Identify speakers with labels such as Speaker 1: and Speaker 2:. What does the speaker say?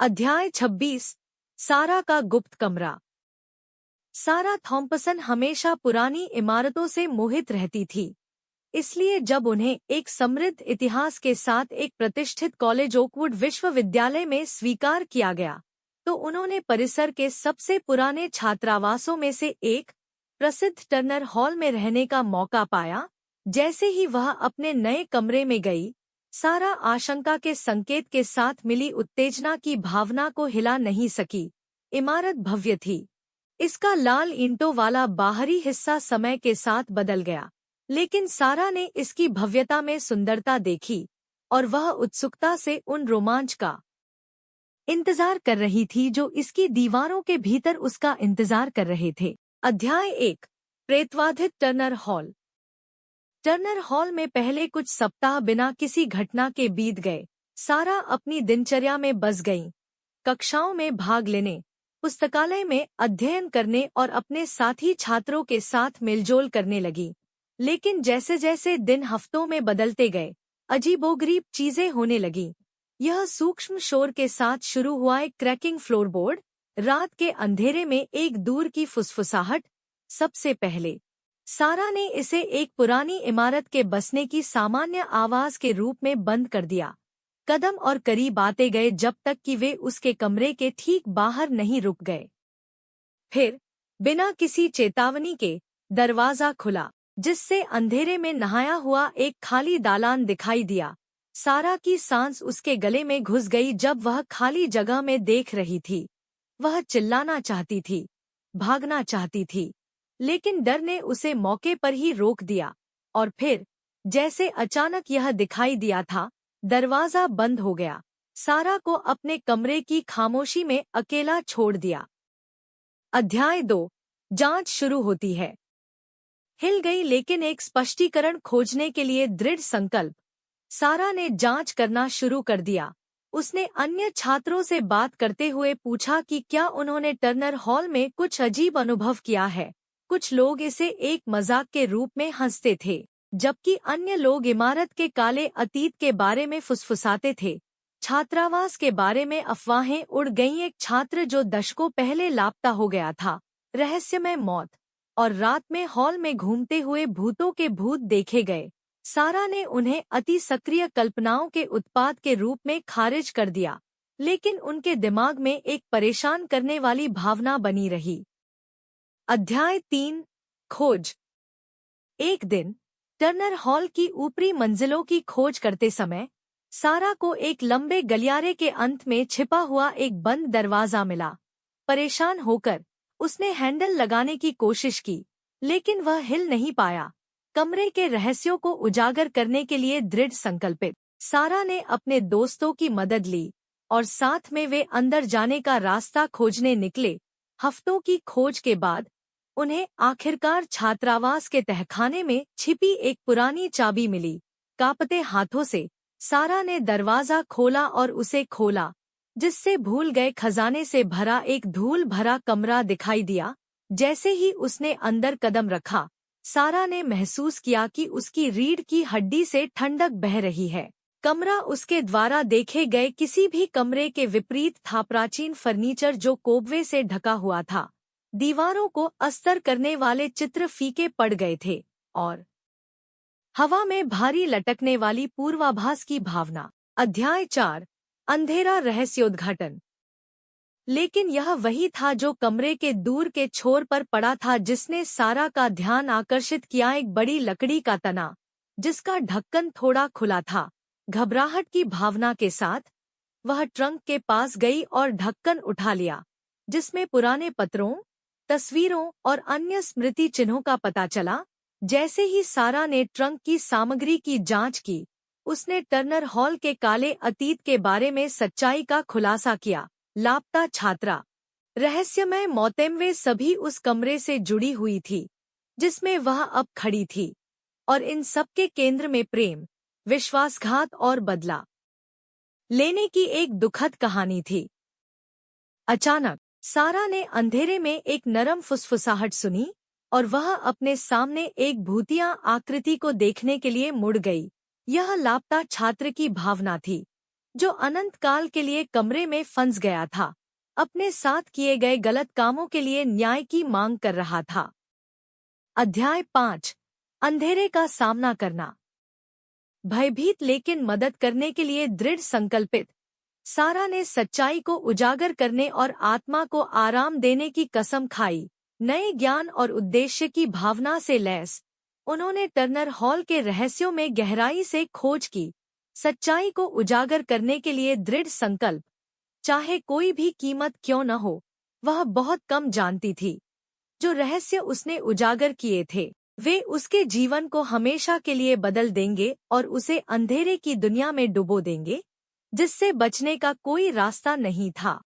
Speaker 1: अध्याय 26 सारा का गुप्त कमरा। सारा थॉम्पसन हमेशा पुरानी इमारतों से मोहित रहती थी, इसलिए जब उन्हें एक समृद्ध इतिहास के साथ एक प्रतिष्ठित कॉलेज ओकवुड विश्वविद्यालय में स्वीकार किया गया, तो उन्होंने परिसर के सबसे पुराने छात्रावासों में से एक प्रसिद्ध टर्नर हॉल में रहने का मौका पाया। जैसे ही वह अपने नए कमरे में गई, सारा आशंका के संकेत के साथ मिली उत्तेजना की भावना को हिला नहीं सकी। इमारत भव्य थी। इसका लाल ईंटों वाला बाहरी हिस्सा समय के साथ बदल गया, लेकिन सारा ने इसकी भव्यता में सुंदरता देखी और वह उत्सुकता से उन रोमांच का इंतजार कर रही थी जो इसकी दीवारों के भीतर उसका इंतजार कर रहे थे। अध्याय 1 प्रेतवाधित टर्नर हॉल। टर्नर हॉल में पहले कुछ सप्ताह बिना किसी घटना के बीत गए। सारा अपनी दिनचर्या में बस गई, कक्षाओं में भाग लेने, पुस्तकालय में अध्ययन करने और अपने साथी छात्रों के साथ मेलजोल करने लगी। लेकिन जैसे जैसे दिन हफ्तों में बदलते गए, अजीबोगरीब चीजें होने लगी। यह सूक्ष्म शोर के साथ शुरू हुआ एक क्रैकिंग फ्लोरबोर्ड, रात के अंधेरे में एक दूर की फुसफुसाहट। सबसे पहले सारा ने इसे एक पुरानी इमारत के बसने की सामान्य आवाज के रूप में बंद कर दिया। कदम और करीब आते गए जब तक कि वे उसके कमरे के ठीक बाहर नहीं रुक गए। फिर बिना किसी चेतावनी के दरवाजा खुला, जिससे अंधेरे में नहाया हुआ एक खाली दालान दिखाई दिया। सारा की सांस उसके गले में घुस गई जब वह खाली जगह में देख रही थी। वह चिल्लाना चाहती थी, भागना चाहती थी, लेकिन डर ने उसे मौके पर ही रोक दिया। और फिर जैसे अचानक यह दिखाई दिया था, दरवाजा बंद हो गया। सारा को अपने कमरे की खामोशी में अकेला छोड़ दिया। अध्याय 2 जांच शुरू होती है। हिल गई लेकिन एक स्पष्टीकरण खोजने के लिए दृढ़ संकल्प, सारा ने जांच करना शुरू कर दिया। उसने अन्य छात्रों से बात करते हुए पूछा कि क्या उन्होंने टर्नर हॉल में कुछ अजीब अनुभव किया है। कुछ लोग इसे एक मजाक के रूप में हंसते थे, जबकि अन्य लोग इमारत के काले अतीत के बारे में फुसफुसाते थे। छात्रावास के बारे में अफवाहें उड़ गईं। एक छात्र जो दशकों पहले लापता हो गया था, रहस्यमय मौत, और रात में हॉल में घूमते हुए भूतों के भूत देखे गए। सारा ने उन्हें अति सक्रिय कल्पनाओं के उत्पाद के रूप में खारिज कर दिया, लेकिन उनके दिमाग में एक परेशान करने वाली भावना बनी रही। अध्याय 3 खोज। एक दिन टर्नर हॉल की ऊपरी मंजिलों की खोज करते समय सारा को एक लंबे गलियारे के अंत में छिपा हुआ एक बंद दरवाजा मिला। परेशान होकर उसने हैंडल लगाने की कोशिश की, लेकिन वह हिल नहीं पाया। कमरे के रहस्यों को उजागर करने के लिए दृढ़ संकल्पित, सारा ने अपने दोस्तों की मदद ली और साथ में वे अंदर जाने का रास्ता खोजने निकले। हफ्तों की खोज के बाद उन्हें आखिरकार छात्रावास के तहखाने में छिपी एक पुरानी चाबी मिली। कांपते हाथों से सारा ने दरवाजा खोला और उसे खोला, जिससे भूल गए खजाने से भरा एक धूल भरा कमरा दिखाई दिया। जैसे ही उसने अंदर कदम रखा, सारा ने महसूस किया कि उसकी रीढ़ की हड्डी से ठंडक बह रही है। कमरा उसके द्वारा देखे गए किसी भी कमरे के विपरीत था। प्राचीन फर्नीचर जो कोबवे से ढका हुआ था, दीवारों को अस्तर करने वाले चित्र फीके पड़ गए थे और हवा में भारी लटकने वाली पूर्वाभास की भावना। अध्याय 4 अंधेरा रहस्योद्घाटन। लेकिन यह वही था जो कमरे के दूर के छोर पर पड़ा था जिसने सारा का ध्यान आकर्षित किया। एक बड़ी लकड़ी का तना, जिसका ढक्कन थोड़ा खुला था। घबराहट की भावना के साथ वह ट्रंक के पास गई और ढक्कन उठा लिया, जिसमें पुराने पत्रों, तस्वीरों और अन्य स्मृति चिन्हों का पता चला। जैसे ही सारा ने ट्रंक की सामग्री की जांच की, उसने टर्नर हॉल के काले अतीत के बारे में सच्चाई का खुलासा किया। लापता छात्रा, रहस्यमय मौतें, वे सभी उस कमरे से जुड़ी हुई थी जिसमें वह अब खड़ी थी, और इन सब के केंद्र में प्रेम, विश्वासघात और बदला लेने की एक दुखद कहानी थी। अचानक सारा ने अंधेरे में एक नरम फुसफुसाहट सुनी और वह अपने सामने एक भूतिया आकृति को देखने के लिए मुड़ गई। यह लापता छात्र की भावना थी, जो अनंत काल के लिए कमरे में फंस गया था, अपने साथ किए गए गलत कामों के लिए न्याय की मांग कर रहा था। अध्याय 5 अंधेरे का सामना करना। भयभीत लेकिन मदद करने के लिए दृढ़ संकल्पित, सारा ने सच्चाई को उजागर करने और आत्मा को आराम देने की कसम खाई। नए ज्ञान और उद्देश्य की भावना से लैस, उन्होंने टर्नर हॉल के रहस्यों में गहराई से खोज की। सच्चाई को उजागर करने के लिए दृढ़ संकल्प, चाहे कोई भी कीमत क्यों न हो। वह बहुत कम जानती थी। जो रहस्य उसने उजागर किए थे, वे उसके जीवन को हमेशा के लिए बदल देंगे और उसे अंधेरे की दुनिया में डुबो देंगे, जिससे बचने का कोई रास्ता नहीं था।